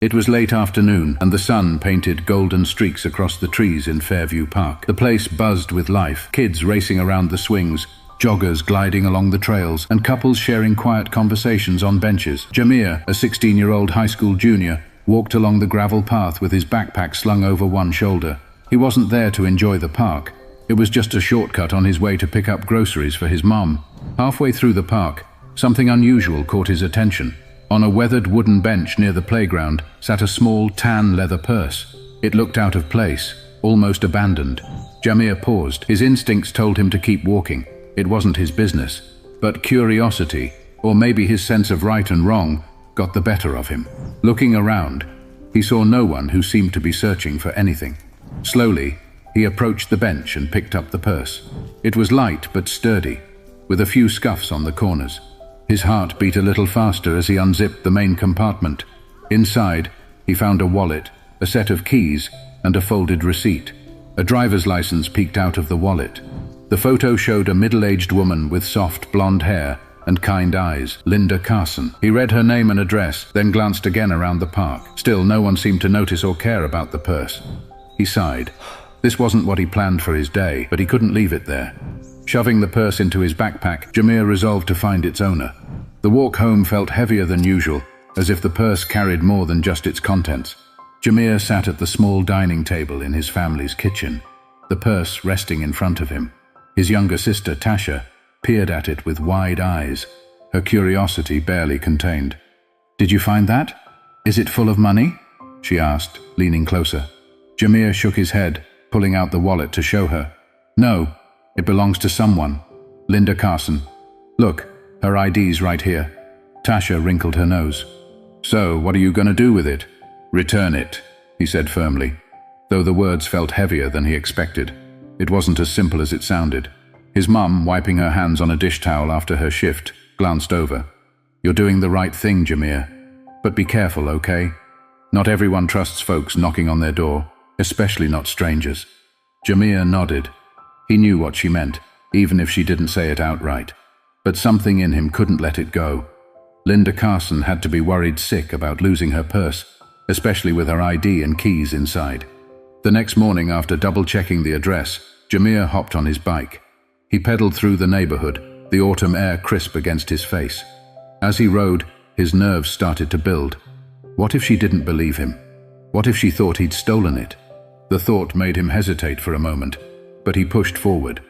It was late afternoon, and the sun painted golden streaks across the trees in Fairview Park. The place buzzed with life, kids racing around the swings, joggers gliding along the trails, and couples sharing quiet conversations on benches. Jamir, a 16-year-old high school junior, walked along the gravel path with his backpack slung over one shoulder. He wasn't there to enjoy the park. It was just a shortcut on his way to pick up groceries for his mom. Halfway through the park, something unusual caught his attention. On a weathered wooden bench near the playground sat a small tan leather purse. It looked out of place, almost abandoned. Jamir paused. His instincts told him to keep walking. It wasn't his business. But curiosity, or maybe his sense of right and wrong, got the better of him. Looking around, he saw no one who seemed to be searching for anything. Slowly, he approached the bench and picked up the purse. It was light but sturdy, with a few scuffs on the corners. His heart beat a little faster as he unzipped the main compartment. Inside, he found a wallet, a set of keys, and a folded receipt. A driver's license peeked out of the wallet. The photo showed a middle-aged woman with soft blonde hair and kind eyes, Linda Carson. He read her name and address, then glanced again around the park. Still, no one seemed to notice or care about the purse. He sighed. This wasn't what he planned for his day, but he couldn't leave it there. Shoving the purse into his backpack, Jamir resolved to find its owner. The walk home felt heavier than usual, as if the purse carried more than just its contents. Jamir sat at the small dining table in his family's kitchen, the purse resting in front of him. His younger sister, Tasha, peered at it with wide eyes, her curiosity barely contained. "Did you find that? Is it full of money?" she asked, leaning closer. Jamir shook his head, pulling out the wallet to show her. "No, it belongs to someone. Linda Carson. Look, her ID's right here." Tasha wrinkled her nose. "So, what are you going to do with it?" "Return it," he said firmly, though the words felt heavier than he expected. It wasn't as simple as it sounded. His mum, wiping her hands on a dish towel after her shift, glanced over. "You're doing the right thing, Jamir. But be careful, okay? Not everyone trusts folks knocking on their door, especially not strangers." Jamir nodded. He knew what she meant, even if she didn't say it outright. But something in him couldn't let it go. Linda Carson had to be worried sick about losing her purse, especially with her ID and keys inside. The next morning, after double-checking the address, Jamir hopped on his bike. He pedaled through the neighborhood, the autumn air crisp against his face. As he rode, his nerves started to build. What if she didn't believe him? What if she thought he'd stolen it? The thought made him hesitate for a moment, but he pushed forward.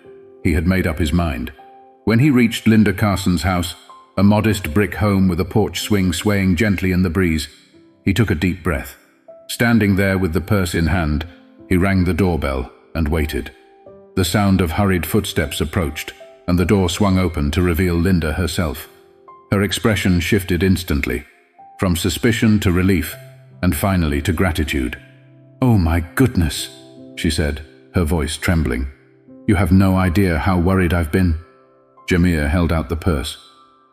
He had made up his mind. When he reached Linda Carson's house, a modest brick home with a porch swing swaying gently in the breeze, he took a deep breath. Standing there with the purse in hand, he rang the doorbell and waited. The sound of hurried footsteps approached, and the door swung open to reveal Linda herself. Her expression shifted instantly, from suspicion to relief, and finally to gratitude. "Oh my goodness," she said, her voice trembling. "You have no idea how worried I've been." Jamir held out the purse.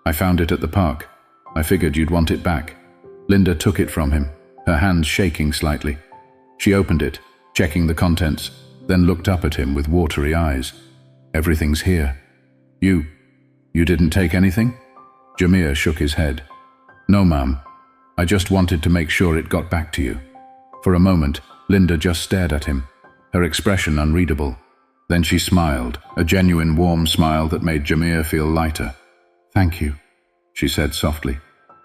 "I found it at the park. I figured you'd want it back." Linda took it from him, her hands shaking slightly. She opened it, checking the contents, then looked up at him with watery eyes. "Everything's here. You didn't take anything?" Jamir shook his head. "No, ma'am. I just wanted to make sure it got back to you." For a moment, Linda just stared at him, her expression unreadable. Then she smiled, a genuine warm smile that made Jamir feel lighter. "Thank you," she said softly.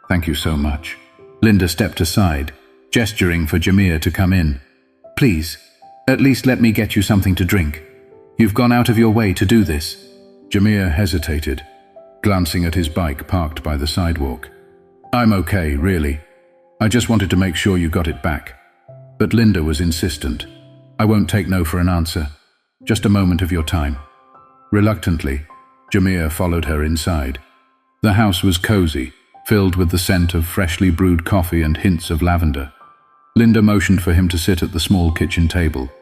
"Thank you so much." Linda stepped aside, gesturing for Jamir to come in. "Please, at least let me get you something to drink. You've gone out of your way to do this." Jamir hesitated, glancing at his bike parked by the sidewalk. "I'm okay, really. I just wanted to make sure you got it back." But Linda was insistent. "I won't take no for an answer. Just a moment of your time." Reluctantly, Jamir followed her inside. The house was cozy, filled with the scent of freshly brewed coffee and hints of lavender. Linda motioned for him to sit at the small kitchen table,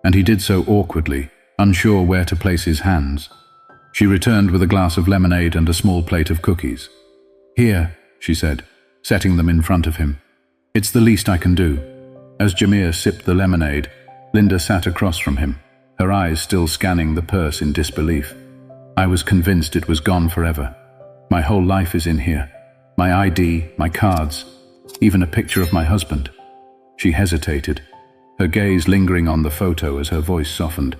and he did so awkwardly, unsure where to place his hands. She returned with a glass of lemonade and a small plate of cookies. "Here," she said, setting them in front of him. "It's the least I can do." As Jamir sipped the lemonade, Linda sat across from him, her eyes still scanning the purse in disbelief. "I was convinced it was gone forever. My whole life is in here. My ID, my cards, even a picture of my husband." She hesitated, her gaze lingering on the photo as her voice softened.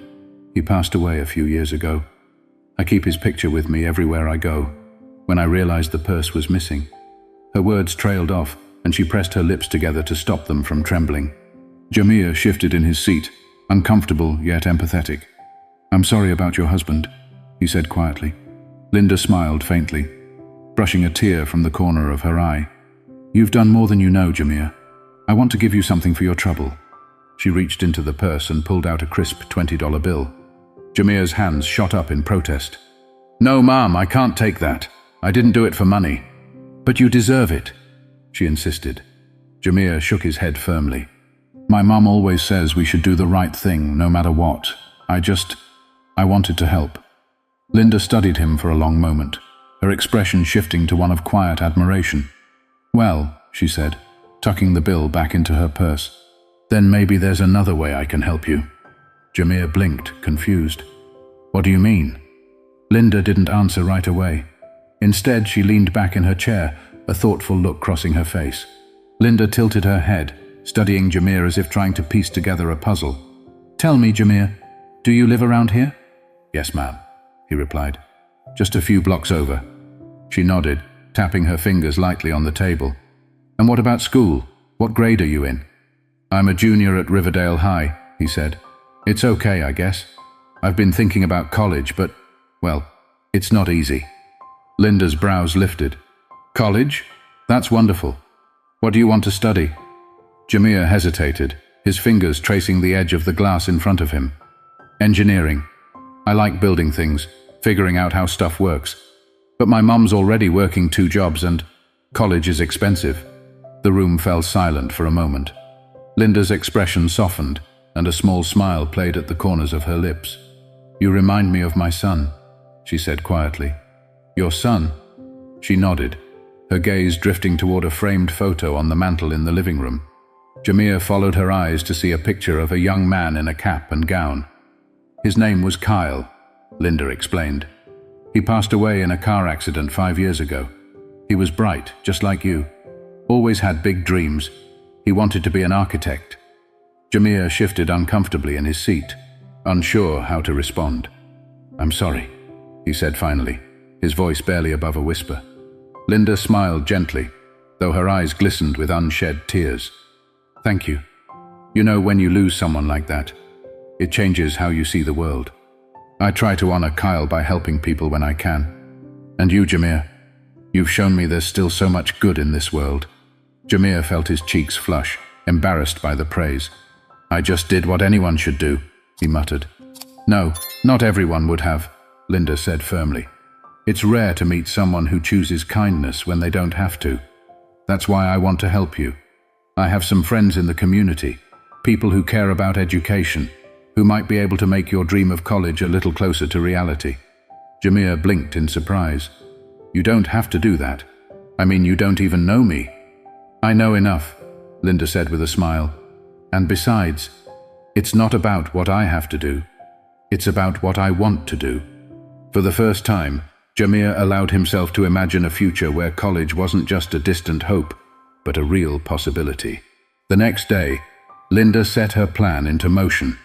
He passed away a few years ago. I keep his picture with me everywhere I go. When I realized the purse was missing. Her words trailed off, and she pressed her lips together to stop them from trembling. Jamir shifted in his seat, uncomfortable yet empathetic. "I'm sorry about your husband," he said quietly. Linda smiled faintly, brushing a tear from the corner of her eye. "You've done more than you know, Jamir. I want to give you something for your trouble." She reached into the purse and pulled out a crisp $20 bill. Jamir's hands shot up in protest. "No, Mom, I can't take that. I didn't do it for money." "But you deserve it," she insisted. Jamir shook his head firmly. "My mom always says we should do the right thing, no matter what. I wanted to help." Linda studied him for a long moment, her expression shifting to one of quiet admiration. "Well," she said, tucking the bill back into her purse, "then maybe there's another way I can help you." Jamir blinked, confused. "What do you mean?" Linda didn't answer right away. Instead, she leaned back in her chair, a thoughtful look crossing her face. Linda tilted her head, studying Jamir as if trying to piece together a puzzle. "Tell me, Jamir, do you live around here?" "Yes, ma'am," he replied. "Just a few blocks over." She nodded, tapping her fingers lightly on the table. "And what about school? What grade are you in?" "I'm a junior at Riverdale High," he said. "It's okay, I guess. I've been thinking about college, but, well, it's not easy." Linda's brows lifted. "College? That's wonderful. What do you want to study?" Jamir hesitated, his fingers tracing the edge of the glass in front of him. "Engineering. I like building things, figuring out how stuff works. But my mom's already working 2 jobs and college is expensive." The room fell silent for a moment. Linda's expression softened, and a small smile played at the corners of her lips. "You remind me of my son," she said quietly. "Your son?" She nodded, her gaze drifting toward a framed photo on the mantel in the living room. Jamir followed her eyes to see a picture of a young man in a cap and gown. "His name was Kyle," Linda explained. "He passed away in a car accident 5 years ago. He was bright, just like you. Always had big dreams. He wanted to be an architect." Jamir shifted uncomfortably in his seat, unsure how to respond. "I'm sorry," he said finally, his voice barely above a whisper. Linda smiled gently, though her eyes glistened with unshed tears. "Thank you. You know, when you lose someone like that, it changes how you see the world. I try to honor Kyle by helping people when I can. And you, Jamir, you've shown me there's still so much good in this world." Jamir felt his cheeks flush, embarrassed by the praise. "I just did what anyone should do," he muttered. "No, not everyone would have," Linda said firmly. "It's rare to meet someone who chooses kindness when they don't have to. That's why I want to help you. I have some friends in the community, people who care about education, who might be able to make your dream of college a little closer to reality." Jamir blinked in surprise. "You don't have to do that. I mean, you don't even know me." "I know enough," Linda said with a smile. "And besides, it's not about what I have to do. It's about what I want to do." For the first time, Jamir allowed himself to imagine a future where college wasn't just a distant hope, but a real possibility. The next day, Linda set her plan into motion.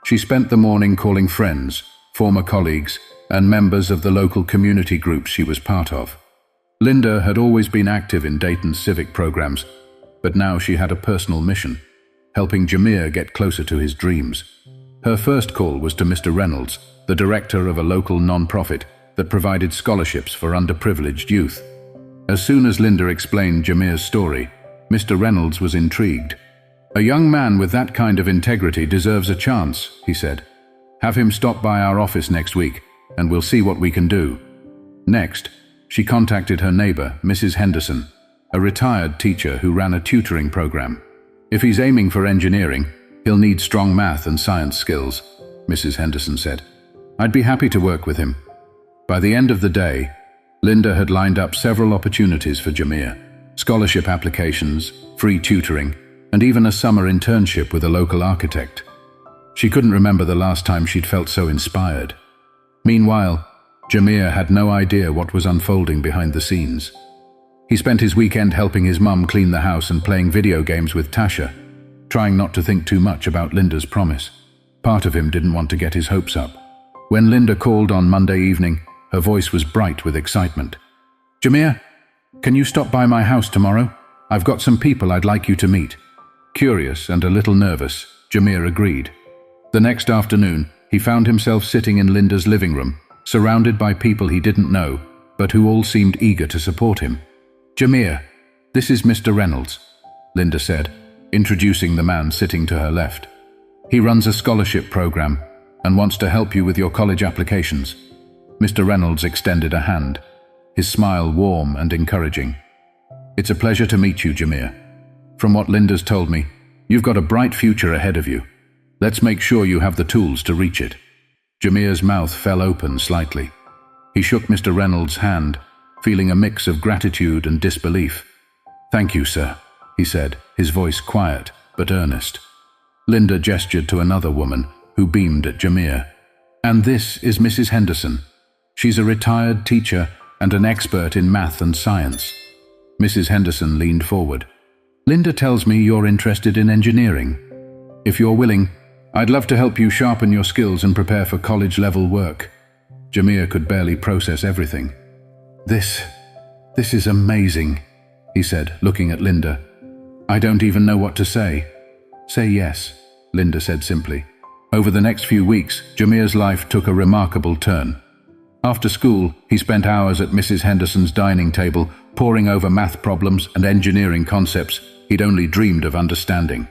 She spent the morning calling friends, former colleagues, and members of the local community groups she was part of. Linda had always been active in Dayton's civic programs, but now she had a personal mission, helping Jamir get closer to his dreams. Her first call was to Mr. Reynolds, the director of a local non-profit that provided scholarships for underprivileged youth. As soon as Linda explained Jamir's story, Mr. Reynolds was intrigued. "A young man with that kind of integrity deserves a chance," he said. "Have him stop by our office next week, and we'll see what we can do." Next, she contacted her neighbor, Mrs. Henderson, a retired teacher who ran a tutoring program. "If he's aiming for engineering, he'll need strong math and science skills," Mrs. Henderson said. "I'd be happy to work with him." By the end of the day, Linda had lined up several opportunities for Jamir: scholarship applications, free tutoring, and even a summer internship with a local architect. She couldn't remember the last time she'd felt so inspired. Meanwhile, Jamir had no idea what was unfolding behind the scenes. He spent his weekend helping his mum clean the house and playing video games with Tasha. trying not to think too much about Linda's promise. Part of him didn't want to get his hopes up. When Linda called on Monday evening, her voice was bright with excitement. "Jamir, can you stop by my house tomorrow? I've got some people I'd like you to meet." Curious and a little nervous, Jamir agreed. The next afternoon, he found himself sitting in Linda's living room, surrounded by people he didn't know, but who all seemed eager to support him. "Jamir, this is Mr. Reynolds," Linda said, introducing the man sitting to her left. "He runs a scholarship program and wants to help you with your college applications." Mr. Reynolds extended a hand, his smile warm and encouraging. "It's a pleasure to meet you, Jamir. From what Linda's told me, you've got a bright future ahead of you. Let's make sure you have the tools to reach it." Jamir's mouth fell open slightly. He shook Mr. Reynolds' hand, feeling a mix of gratitude and disbelief. "Thank you, sir," he said, his voice quiet but earnest. Linda gestured to another woman who beamed at Jamir. "And this is Mrs. Henderson. She's a retired teacher and an expert in math and science." Mrs. Henderson leaned forward. "Linda tells me you're interested in engineering. If you're willing, I'd love to help you sharpen your skills and prepare for college-level work." Jamir could barely process everything. This is amazing," he said, looking at Linda. "I don't even know what to say." "Say yes," Linda said simply. Over the next few weeks, Jamir's life took a remarkable turn. After school, he spent hours at Mrs. Henderson's dining table, poring over math problems and engineering concepts he'd only dreamed of understanding.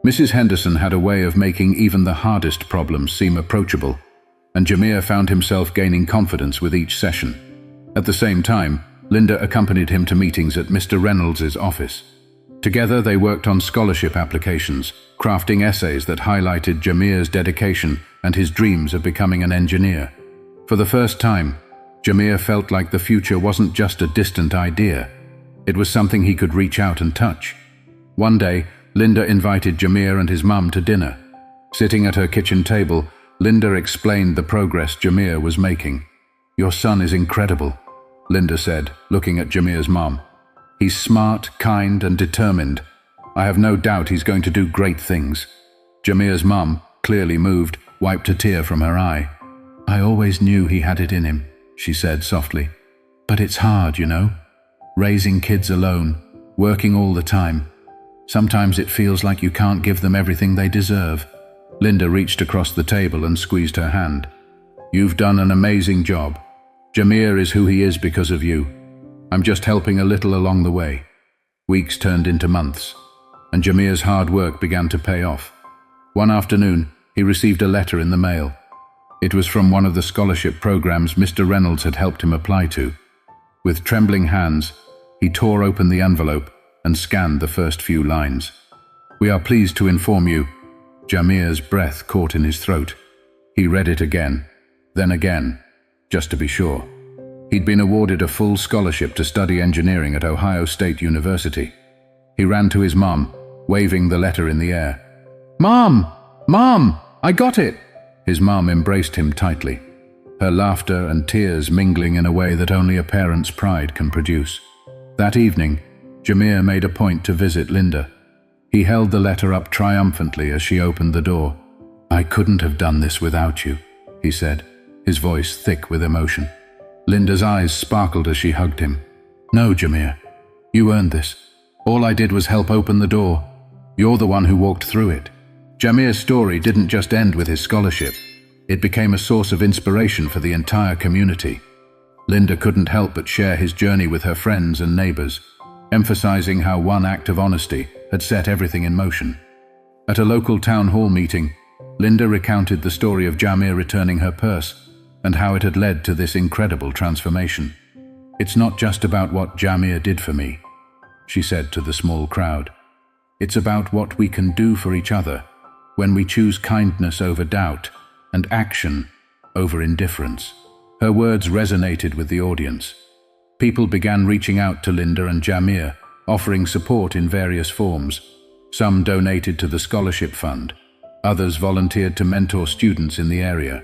Mrs. Henderson had a way of making even the hardest problems seem approachable, and Jamir found himself gaining confidence with each session. At the same time, Linda accompanied him to meetings at Mr. Reynolds' office. Together they worked on scholarship applications, crafting essays that highlighted Jamir's dedication and his dreams of becoming an engineer. For the first time, Jamir felt like the future wasn't just a distant idea. It was something he could reach out and touch. One day, Linda invited Jamir and his mum to dinner. Sitting at her kitchen table, Linda explained the progress Jamir was making. "Your son is incredible," Linda said, looking at Jamir's mum. "He's smart, kind, and determined. I have no doubt he's going to do great things." Jamir's mum, clearly moved, wiped a tear from her eye. "I always knew he had it in him," she said softly. "But it's hard, you know. Raising kids alone, working all the time. Sometimes it feels like you can't give them everything they deserve." Linda reached across the table and squeezed her hand. "You've done an amazing job. Jamir is who he is because of you. I'm just helping a little along the way." Weeks turned into months, and Jamir's hard work began to pay off. One afternoon, he received a letter in the mail. It was from one of the scholarship programs Mr. Reynolds had helped him apply to. With trembling hands, he tore open the envelope and scanned the first few lines. "We are pleased to inform you." Jamir's breath caught in his throat. He read it again, then again, just to be sure. He'd been awarded a full scholarship to study engineering at Ohio State University. He ran to his mom, waving the letter in the air. "Mom! Mom! I got it!" His mom embraced him tightly, her laughter and tears mingling in a way that only a parent's pride can produce. That evening, Jamir made a point to visit Linda. He held the letter up triumphantly as she opened the door. "I couldn't have done this without you," he said, his voice thick with emotion. Linda's eyes sparkled as she hugged him. "No, Jamir, you earned this. All I did was help open the door. You're the one who walked through it." Jamir's story didn't just end with his scholarship. It became a source of inspiration for the entire community. Linda couldn't help but share his journey with her friends and neighbors, emphasizing how one act of honesty had set everything in motion. At a local town hall meeting, Linda recounted the story of Jamir returning her purse and how it had led to this incredible transformation. "It's not just about what Jamir did for me," she said to the small crowd. "It's about what we can do for each other when we choose kindness over doubt and action over indifference." Her words resonated with the audience. People began reaching out to Linda and Jamir, offering support in various forms. Some donated to the scholarship fund. Others volunteered to mentor students in the area.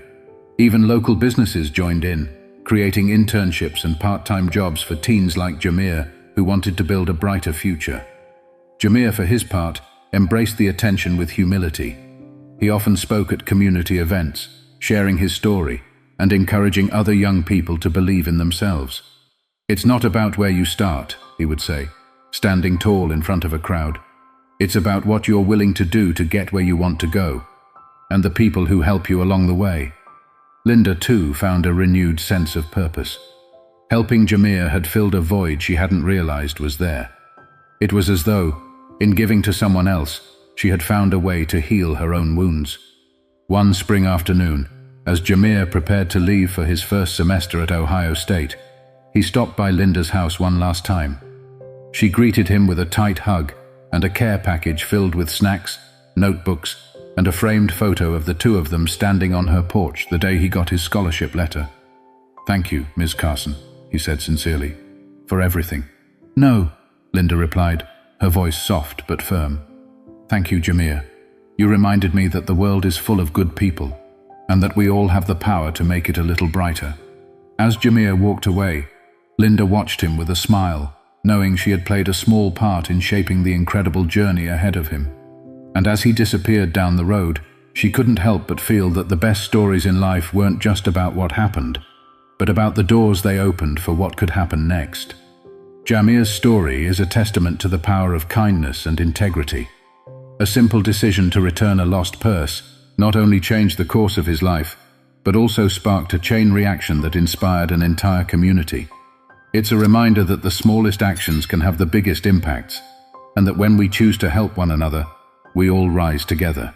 Even local businesses joined in, creating internships and part-time jobs for teens like Jamir who wanted to build a brighter future. Jamir, for his part, embraced the attention with humility. He often spoke at community events, sharing his story and encouraging other young people to believe in themselves. "It's not about where you start," he would say, standing tall in front of a crowd. "It's about what you're willing to do to get where you want to go, and the people who help you along the way." Linda, too, found a renewed sense of purpose. Helping Jamir had filled a void she hadn't realized was there. It was as though, in giving to someone else, she had found a way to heal her own wounds. One spring afternoon, as Jamir prepared to leave for his first semester at Ohio State, he stopped by Linda's house one last time. She greeted him with a tight hug and a care package filled with snacks, notebooks, and a framed photo of the two of them standing on her porch the day he got his scholarship letter. "Thank you, Ms. Carson," he said sincerely, "for everything." "No," Linda replied, her voice soft but firm. "Thank you, Jamir. You reminded me that the world is full of good people, and that we all have the power to make it a little brighter." As Jamir walked away, Linda watched him with a smile, knowing she had played a small part in shaping the incredible journey ahead of him. And as he disappeared down the road, she couldn't help but feel that the best stories in life weren't just about what happened, but about the doors they opened for what could happen next. Jamir's story is a testament to the power of kindness and integrity. A simple decision to return a lost purse not only changed the course of his life, but also sparked a chain reaction that inspired an entire community. It's a reminder that the smallest actions can have the biggest impacts, and that when we choose to help one another, we all rise together.